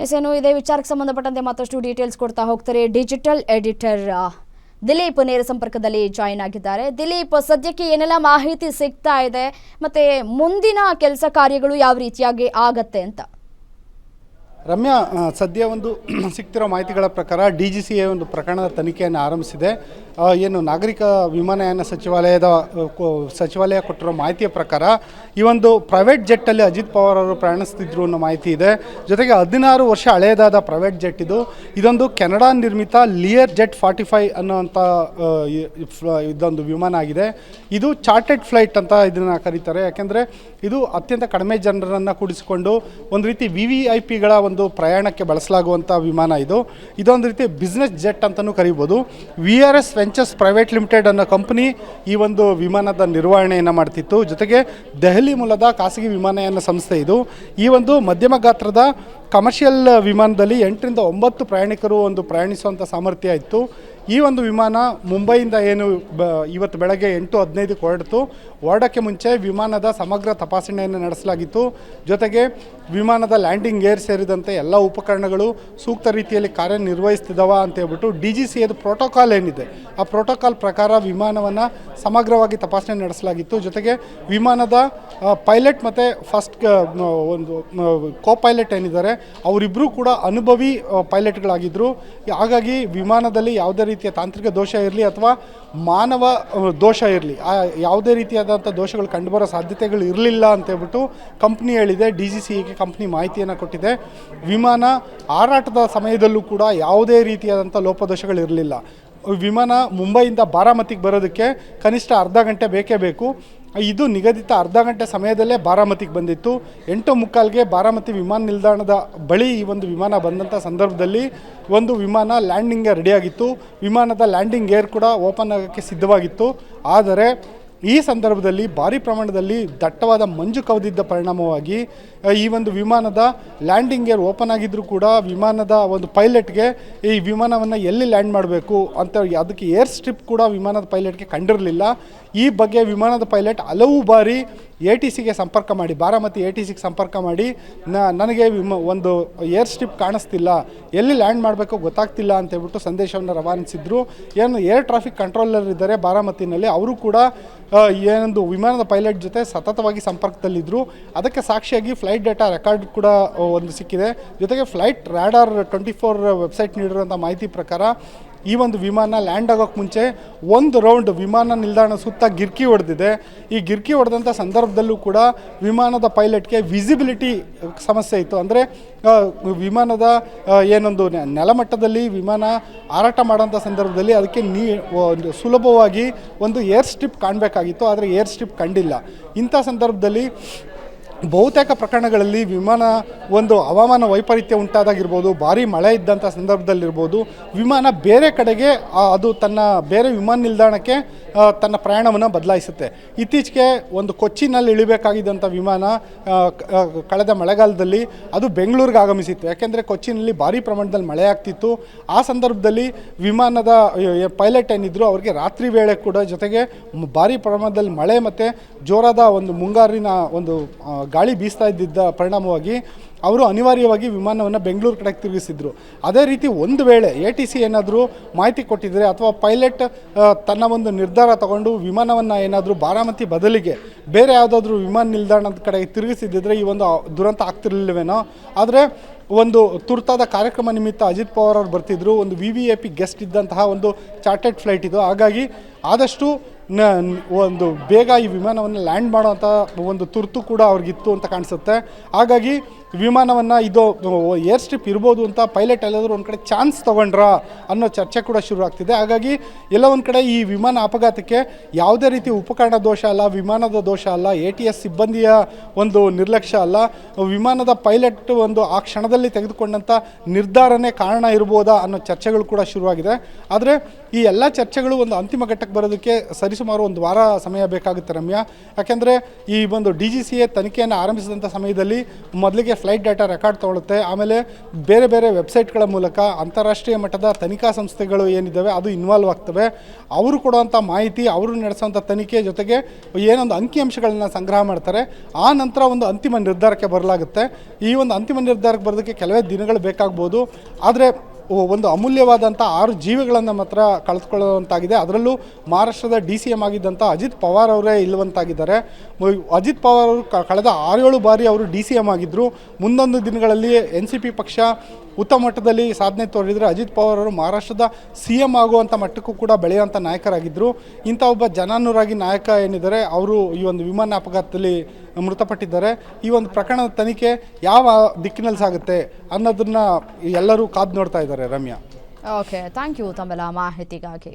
ಏನು ಇದೇ ವಿಚಾರಕ್ಕೆ ಸಂಬಂಧಪಟ್ಟಂತೆ ಮತ್ತಷ್ಟು ಡೀಟೇಲ್ಸ್ ಕೊಡ್ತಾ ಹೋಗ್ತಾರೆ ಡಿಜಿಟಲ್ ಎಡಿಟರ್ ದಿಲೀಪ್ ನೇರ ಸಂಪರ್ಕದಲ್ಲಿ ಜಾಯಿನ್ ಆಗಿದ್ದಾರೆ. ದಿಲೀಪ್, ಸದ್ಯಕ್ಕೆ ಏನೆಲ್ಲ ಮಾಹಿತಿ ಸಿಗ್ತಾ ಇದೆ ಮತ್ತೆ ಮುಂದಿನ ಕೆಲಸ ಕಾರ್ಯಗಳು ಯಾವ ರೀತಿಯಾಗಿ ಆಗತ್ತೆ ಅಂತ? ರಮ್ಯಾ, ಸದ್ಯ ಒಂದು ಸಿಗ್ತಿರೋ ಮಾಹಿತಿಗಳ ಪ್ರಕಾರ DGCA ಒಂದು ಪ್ರಕರಣದ ತನಿಖೆಯನ್ನು ಆರಂಭಿಸಿದೆ. ಏನು ನಾಗರಿಕ ವಿಮಾನಯಾನ ಸಚಿವಾಲಯ ಕೊಟ್ಟಿರೋ ಮಾಹಿತಿಯ ಪ್ರಕಾರ ಈ ಒಂದು ಪ್ರೈವೇಟ್ ಜೆಟ್ಟಲ್ಲಿ ಅಜಿತ್ ಪವಾರ್ ಅವರು ಪ್ರಯಾಣಿಸ್ತಿದ್ರು ಅನ್ನೋ ಮಾಹಿತಿ ಇದೆ. ಜೊತೆಗೆ 16 ವರ್ಷ ಹಳೆಯದಾದ ಪ್ರೈವೇಟ್ ಜೆಟ್ ಇದೊಂದು ಕೆನಡಾ ನಿರ್ಮಿತ ಲಿಯರ್ ಜೆಟ್ 45 ಅನ್ನೋಂಥ ಇದೊಂದು ವಿಮಾನ ಆಗಿದೆ. ಇದು ಚಾರ್ಟೆಡ್ ಫ್ಲೈಟ್ ಅಂತ ಇದನ್ನು ಕರೀತಾರೆ. ಯಾಕೆಂದರೆ ಇದು ಅತ್ಯಂತ ಕಡಿಮೆ ಜನರನ್ನು ಕೂಡಿಸಿಕೊಂಡು ಒಂದು ರೀತಿ VVIPಗಳ ಒಂದು ಪ್ರಯಾಣಕ್ಕೆ ಬಳಸಲಾಗುವಂಥ ವಿಮಾನ. ಇದೊಂದು ರೀತಿ ಬಿಸ್ನೆಸ್ ಜೆಟ್ ಅಂತಲೂ ಕರಿಬೋದು. VRS ವೆಂಚರ್ಸ್ ಪ್ರೈವೇಟ್ ಲಿಮಿಟೆಡ್ ಅನ್ನೋ ಕಂಪನಿ ಈ ಒಂದು ವಿಮಾನದ ನಿರ್ವಹಣೆಯನ್ನು ಮಾಡ್ತಿತ್ತು. ಜೊತೆಗೆ ದೆಹಲಿ ಮೂಲದ ಖಾಸಗಿ ವಿಮಾನಯಾನ ಸಂಸ್ಥೆ ಇದು. ಈ ಒಂದು ಮಧ್ಯಮ ಗಾತ್ರದ ಕಮರ್ಷಿಯಲ್ ವಿಮಾನದಲ್ಲಿ 8 ರಿಂದ 9 ಪ್ರಯಾಣಿಕರು ಒಂದು ಪ್ರಯಾಣಿಸುವಂಥ ಸಾಮರ್ಥ್ಯ ಇತ್ತು. ಈ ಒಂದು ವಿಮಾನ ಮುಂಬೈಯಿಂದ ಇವತ್ತು ಬೆಳಗ್ಗೆ 8:15ಕ್ಕೆ ಹೊರಡೋಕ್ಕೆ ಮುಂಚೆ ವಿಮಾನದ ಸಮಗ್ರ ತಪಾಸಣೆಯನ್ನು ನಡೆಸಲಾಗಿತ್ತು. ಜೊತೆಗೆ ವಿಮಾನದ ಲ್ಯಾಂಡಿಂಗ್ ಗೇರ್ ಸೇರಿದಂತೆ ಎಲ್ಲ ಉಪಕರಣಗಳು ಸೂಕ್ತ ರೀತಿಯಲ್ಲಿ ಕಾರ್ಯನಿರ್ವಹಿಸ್ತಿದ್ದಾವ ಅಂತ ಹೇಳ್ಬಿಟ್ಟು DGCAದ ಪ್ರೋಟೋಕಾಲ್ ಏನಿದೆ ಆ ಪ್ರೋಟೋಕಾಲ್ ಪ್ರಕಾರ ವಿಮಾನವನ್ನು ಸಮಗ್ರವಾಗಿ ತಪಾಸಣೆ ನಡೆಸಲಾಗಿತ್ತು. ಜೊತೆಗೆ ವಿಮಾನದ ಪೈಲಟ್ ಮತ್ತು ಫಸ್ಟ್ ಒಂದು ಕೋ ಪೈಲಟ್ ಏನಿದ್ದಾರೆ ಅವರಿಬ್ಬರೂ ಕೂಡ ಅನುಭವಿ ಪೈಲಟ್ಗಳಾಗಿದ್ದರು. ಹಾಗಾಗಿ ವಿಮಾನದಲ್ಲಿ ಯಾವುದೇ ರೀತಿಯ ತಾಂತ್ರಿಕ ದೋಷ ಇರಲಿ ಅಥವಾ ಮಾನವ ದೋಷ ಇರಲಿ, ಯಾವುದೇ ರೀತಿಯಾದಂಥ ದೋಷಗಳು ಕಂಡುಬರೋ ಸಾಧ್ಯತೆಗಳು ಇರಲಿಲ್ಲ ಅಂತೇಳ್ಬಿಟ್ಟು ಕಂಪ್ನಿ ಹೇಳಿದೆ. DGCAಗೆ ಕಂಪ್ನಿ ಮಾಹಿತಿಯನ್ನು ಕೊಟ್ಟಿದೆ. ವಿಮಾನ ಹಾರಾಟದ ಸಮಯದಲ್ಲೂ ಕೂಡ ಯಾವುದೇ ರೀತಿಯಾದಂಥ ಲೋಪದೋಷಗಳಿರಲಿಲ್ಲ. ವಿಮಾನ ಮುಂಬೈಯಿಂದ ಬಾರಾಮತಿಗೆ ಬರೋದಕ್ಕೆ ಕನಿಷ್ಠ ಅರ್ಧ ಗಂಟೆ ಬೇಕೇ ಬೇಕು. ಇದು ನಿಗದಿತ ಅರ್ಧ ಗಂಟೆ ಸಮಯದಲ್ಲೇ ಬಾರಾಮತಿಗೆ ಬಂದಿತ್ತು. 8:15ಗೆ ಬಾರಾಮತಿ ವಿಮಾನ ನಿಲ್ದಾಣದ ಬಳಿ ಈ ಒಂದು ವಿಮಾನ ಬಂದಂಥ ಸಂದರ್ಭದಲ್ಲಿ ಒಂದು ವಿಮಾನ ಲ್ಯಾಂಡಿಂಗ್ಗೆ ರೆಡಿಯಾಗಿತ್ತು. ವಿಮಾನದ ಲ್ಯಾಂಡಿಂಗ್ ಗೇರ್ ಕೂಡ ಓಪನ್ ಆಗೋಕ್ಕೆ ಸಿದ್ಧವಾಗಿತ್ತು. ಆದರೆ ಈ ಸಂದರ್ಭದಲ್ಲಿ ಭಾರಿ ಪ್ರಮಾಣದಲ್ಲಿ ದಟ್ಟವಾದ ಮಂಜು ಕವಿದಿದ್ದ ಪರಿಣಾಮವಾಗಿ ಈ ಒಂದು ವಿಮಾನದ ಲ್ಯಾಂಡಿಂಗ್ ಗೇರ್ ಓಪನ್ ಆಗಿದ್ದರೂ ಕೂಡ ವಿಮಾನದ ಒಂದು ಪೈಲಟ್ಗೆ ಈ ವಿಮಾನವನ್ನು ಎಲ್ಲಿ ಲ್ಯಾಂಡ್ ಮಾಡಬೇಕು ಅಂತ ಅದಕ್ಕೆ ಏರ್ ಸ್ಟ್ರಿಪ್ ಕೂಡ ವಿಮಾನದ ಪೈಲಟ್ಗೆ ಕಂಡಿರಲಿಲ್ಲ. ಈ ಬಗ್ಗೆ ವಿಮಾನದ ಪೈಲಟ್ ಹಲವು ಬಾರಿ ATCಗೆ ಸಂಪರ್ಕ ಮಾಡಿ ಬಾರಾಮತಿ ATCಗೆ ಸಂಪರ್ಕ ಮಾಡಿ ನನಗೆ ಒಂದು ಏರ್ ಸ್ಟ್ರಿಪ್ ಕಾಣಿಸ್ತಿಲ್ಲ, ಎಲ್ಲಿ ಲ್ಯಾಂಡ್ ಮಾಡಬೇಕು ಗೊತ್ತಾಗ್ತಿಲ್ಲ ಅಂತ ಹೇಳ್ಬಿಟ್ಟು ಸಂದೇಶವನ್ನು ರವಾನಿಸಿದ್ರು. ಏನು ಏರ್ ಟ್ರಾಫಿಕ್ ಕಂಟ್ರೋಲರ್ ಇದ್ದಾರೆ ಬಾರಾಮತಿನಲ್ಲಿ, ಅವರು ಕೂಡ ಏನೊಂದು ವಿಮಾನದ ಪೈಲಟ್ ಜೊತೆ ಸತತವಾಗಿ ಸಂಪರ್ಕದಲ್ಲಿದ್ದರು. ಅದಕ್ಕೆ ಸಾಕ್ಷಿಯಾಗಿ ಫ್ಲೈಟ್ ಡೇಟಾ ರೆಕಾರ್ಡ್ ಕೂಡ ಒಂದು ಸಿಕ್ಕಿದೆ. ಜೊತೆಗೆ ಫ್ಲೈಟ್ ರಾಡಾರ್ 24 ವೆಬ್ಸೈಟ್ ನೀಡಿರುವಂಥ ಮಾಹಿತಿ ಪ್ರಕಾರ ಈ ಒಂದು ವಿಮಾನ ಲ್ಯಾಂಡ್ ಆಗೋಕ್ಕೆ ಮುಂಚೆ ಒಂದು ರೌಂಡ್ ವಿಮಾನ ನಿಲ್ದಾಣ ಸುತ್ತ ಗಿರ್ಕಿ ಹೊಡೆದಿದೆ. ಈ ಗಿರ್ಕಿ ಹೊಡೆದಂಥ ಸಂದರ್ಭದಲ್ಲೂ ಕೂಡ ವಿಮಾನದ ಪೈಲಟ್ಗೆ ವಿಸಿಬಿಲಿಟಿ ಸಮಸ್ಯೆ ಇತ್ತು. ಅಂದರೆ ವಿಮಾನದ ಏನೊಂದು ನೆಲಮಟ್ಟದಲ್ಲಿ ವಿಮಾನ ಹಾರಾಟ ಮಾಡೋಂಥ ಸಂದರ್ಭದಲ್ಲಿ ಅದಕ್ಕೆ ಸುಲಭವಾಗಿ ಒಂದು ಏರ್ ಸ್ಟ್ರಿಪ್ ಕಾಣಬೇಕಾಗಿತ್ತು, ಆದರೆ ಏರ್ ಸ್ಟ್ರಿಪ್ ಕಂಡಿಲ್ಲ. ಇಂಥ ಸಂದರ್ಭದಲ್ಲಿ ಬಹುತೇಕ ಪ್ರಕರಣಗಳಲ್ಲಿ ವಿಮಾನ ಒಂದು ಹವಾಮಾನ ವೈಪರೀತ್ಯ ಉಂಟಾದಾಗಿರ್ಬೋದು, ಭಾರಿ ಮಳೆ ಇದ್ದಂಥ ಸಂದರ್ಭದಲ್ಲಿರ್ಬೋದು, ವಿಮಾನ ಬೇರೆ ಕಡೆಗೆ ಅದು ತನ್ನ ಬೇರೆ ವಿಮಾನ ನಿಲ್ದಾಣಕ್ಕೆ ತನ್ನ ಪ್ರಯಾಣವನ್ನು ಬದಲಾಯಿಸುತ್ತೆ. ಇತ್ತೀಚೆಗೆ ಒಂದು ಕೊಚ್ಚಿನಲ್ಲಿ ಇಳಿಬೇಕಾಗಿದ್ದಂಥ ವಿಮಾನ ಕಳೆದ ಮಳೆಗಾಲದಲ್ಲಿ ಅದು ಬೆಂಗಳೂರಿಗೆ ಆಗಮಿಸಿತ್ತು. ಯಾಕೆಂದರೆ ಕೊಚ್ಚಿನಲ್ಲಿ ಭಾರಿ ಪ್ರಮಾಣದಲ್ಲಿ ಮಳೆ ಆಗ್ತಿತ್ತು. ಆ ಸಂದರ್ಭದಲ್ಲಿ ವಿಮಾನದ ಪೈಲಟ್ ಏನಿದ್ರು ಅವ್ರಿಗೆ ರಾತ್ರಿ ವೇಳೆ ಕೂಡ ಜೊತೆಗೆ ಭಾರಿ ಪ್ರಮಾಣದಲ್ಲಿ ಮಳೆ ಮತ್ತು ಜೋರಾದ ಒಂದು ಮುಂಗಾರಿನ ಒಂದು ಗಾಳಿ ಬೀಸ್ತಾ ಇದ್ದಿದ್ದ ಪರಿಣಾಮವಾಗಿ ಅವರು ಅನಿವಾರ್ಯವಾಗಿ ವಿಮಾನವನ್ನು ಬೆಂಗಳೂರು ಕಡೆಗೆ ತಿರುಗಿಸಿದ್ರು. ಅದೇ ರೀತಿ ಒಂದು ವೇಳೆ ATC ಏನಾದರೂ ಮಾಹಿತಿ ಕೊಟ್ಟಿದ್ದರೆ ಅಥವಾ ಪೈಲಟ್ ತನ್ನ ಒಂದು ನಿರ್ಧಾರ ತಗೊಂಡು ವಿಮಾನವನ್ನು ಏನಾದರೂ ಬಾರಾಮತಿ ಬದಲಿಗೆ ಬೇರೆ ಯಾವುದಾದ್ರೂ ವಿಮಾನ ನಿಲ್ದಾಣದ ಕಡೆಗೆ ತಿರುಗಿಸಿದ್ದಿದ್ರೆ ಈ ಒಂದು ದುರಂತ ಆಗ್ತಿರಲಿಲ್ಲವೇನೋ. ಆದರೆ ಒಂದು ತುರ್ತಾದ ಕಾರ್ಯಕ್ರಮ ನಿಮಿತ್ತ ಅಜಿತ್ ಪವಾರ್ ಅವರು ಬರ್ತಿದ್ರು. ಒಂದು VVIP ಗೆಸ್ಟ್ ಇದ್ದಂತಹ ಒಂದು ಚಾರ್ಟೆಡ್ ಫ್ಲೈಟ್ ಇದು. ಹಾಗಾಗಿ ಆದಷ್ಟು ಒಂದು ಬೇಗ ಈ ವಿಮಾನವನ್ನು ಲ್ಯಾಂಡ್ ಮಾಡೋವಂಥ ಒಂದು ತುರ್ತು ಕೂಡ ಅವ್ರಿಗಿತ್ತು ಅಂತ ಕಾಣಿಸುತ್ತೆ. ಹಾಗಾಗಿ ವಿಮಾನವನ್ನು ಇದು ಏರ್ ಸ್ಟ್ರಿಪ್ ಇರ್ಬೋದು ಅಂತ ಪೈಲಟ್ ಎಲ್ಲಾದರೂ ಒಂದು ಕಡೆ ಚಾನ್ಸ್ ತೊಗೊಂಡ್ರಾ ಅನ್ನೋ ಚರ್ಚೆ ಕೂಡ ಶುರು ಆಗ್ತಿದೆ. ಹಾಗಾಗಿ ಎಲ್ಲ ಒಂದು ಕಡೆ ಈ ವಿಮಾನ ಅಪಘಾತಕ್ಕೆ ಯಾವುದೇ ರೀತಿ ಉಪಕರಣ ದೋಷ ಅಲ್ಲ, ವಿಮಾನದ ದೋಷ ಅಲ್ಲ, ATS ಸಿಬ್ಬಂದಿಯ ಒಂದು ನಿರ್ಲಕ್ಷ್ಯ ಅಲ್ಲ, ವಿಮಾನದ ಪೈಲಟ್ ಒಂದು ಆ ಕ್ಷಣದಲ್ಲಿ ತೆಗೆದುಕೊಂಡಂಥ ನಿರ್ಧಾರನೇ ಕಾರಣ ಇರ್ಬೋದಾ ಅನ್ನೋ ಚರ್ಚೆಗಳು ಕೂಡ ಶುರುವಾಗಿದೆ. ಆದರೆ ಈ ಎಲ್ಲ ಚರ್ಚೆಗಳು ಒಂದು ಅಂತಿಮ ಘಟ್ಟಕ್ಕೆ ಬರೋದಕ್ಕೆ ಸರಿಸುಮಾರು ಒಂದು ವಾರ ಸಮಯ ಬೇಕಾಗುತ್ತೆ ರಮ್ಯಾ. ಯಾಕೆಂದರೆ ಈ ಒಂದು DGCA ತನಿಖೆಯನ್ನು ಆರಂಭಿಸಿದಂಥ ಸಮಯದಲ್ಲಿ ಮೊದಲಿಗೆ ಫ್ಲೈಟ್ ಡಾಟಾ ರೆಕಾರ್ಡ್ ತೊಗೊಳುತ್ತೆ. ಆಮೇಲೆ ಬೇರೆ ಬೇರೆ ವೆಬ್ಸೈಟ್ಗಳ ಮೂಲಕ ಅಂತಾರಾಷ್ಟ್ರೀಯ ಮಟ್ಟದ ತನಿಖಾ ಸಂಸ್ಥೆಗಳು ಏನಿದ್ದಾವೆ ಅದು ಇನ್ವಾಲ್ವ್ ಆಗ್ತವೆ. ಅವರು ಕೊಡುವಂಥ ಮಾಹಿತಿ, ಅವರು ನಡೆಸುವಂಥ ತನಿಖೆ ಜೊತೆಗೆ ಏನೊಂದು ಅಂಕಿಅಂಶಗಳನ್ನು ಸಂಗ್ರಹ ಮಾಡ್ತಾರೆ. ಆ ನಂತರ ಒಂದು ಅಂತಿಮ ನಿರ್ಧಾರಕ್ಕೆ ಬರಲಾಗುತ್ತೆ. ಈ ಒಂದು ಅಂತಿಮ ನಿರ್ಧಾರಕ್ಕೆ ಬರೋದಕ್ಕೆ ಕೆಲವೇ ದಿನಗಳು ಬೇಕಾಗ್ಬೋದು. ಆದರೆ ಒಂದು ಅಮೂಲ್ಯವಾದಂಥ 6 ಜೀವಗಳನ್ನು ಮಾತ್ರ ಕಳೆದುಕೊಳ್ಳುವಂತಾಗಿದೆ. ಅದರಲ್ಲೂ ಮಹಾರಾಷ್ಟ್ರದ DCM ಆಗಿದ್ದಂಥ ಅಜಿತ್ ಪವಾರ್ ಅವರೇ ಇಲ್ಲವಂತಾಗಿದ್ದಾರೆ. ಅಜಿತ್ ಪವಾರ್ ಅವರು ಕಳೆದ 6-7 ಬಾರಿ ಅವರು DCM ಆಗಿದ್ದರು. ಮುಂದೊಂದು ದಿನಗಳಲ್ಲಿ NCP ಪಕ್ಷ ಉತ್ತಮ ಮಟ್ಟದಲ್ಲಿ ಸಾಧನೆ ತೋರಿದರೆ ಅಜಿತ್ ಪವಾರ್ ಅವರು ಮಹಾರಾಷ್ಟ್ರದ CM ಆಗುವಂಥ ಮಟ್ಟಕ್ಕೂ ಕೂಡ ಬೆಳೆಯುವಂಥ ನಾಯಕರಾಗಿದ್ದರು. ಇಂಥ ಒಬ್ಬ ಜನಾನುರಾಗಿ ನಾಯಕ ಏನಿದ್ದಾರೆ ಅವರು ಈ ಒಂದು ವಿಮಾನ ಅಪಘಾತದಲ್ಲಿ ಮೃತಪಟ್ಟಿದ್ದಾರೆ. ಈ ಒಂದು ಪ್ರಕರಣದ ತನಿಖೆ ಯಾವ ದಿಕ್ಕಿನಲ್ಲಿ ಸಾಗುತ್ತೆ ಅನ್ನೋದನ್ನು ಎಲ್ಲರೂ ಕಾದು ನೋಡ್ತಾ ಇದ್ದಾರೆ. ರಮ್ಯಾ, ಓಕೆ, ಥ್ಯಾಂಕ್ ಯು ತಮ್ಮೆಲ್ಲ ಮಾಹಿತಿಗಾಗಿ.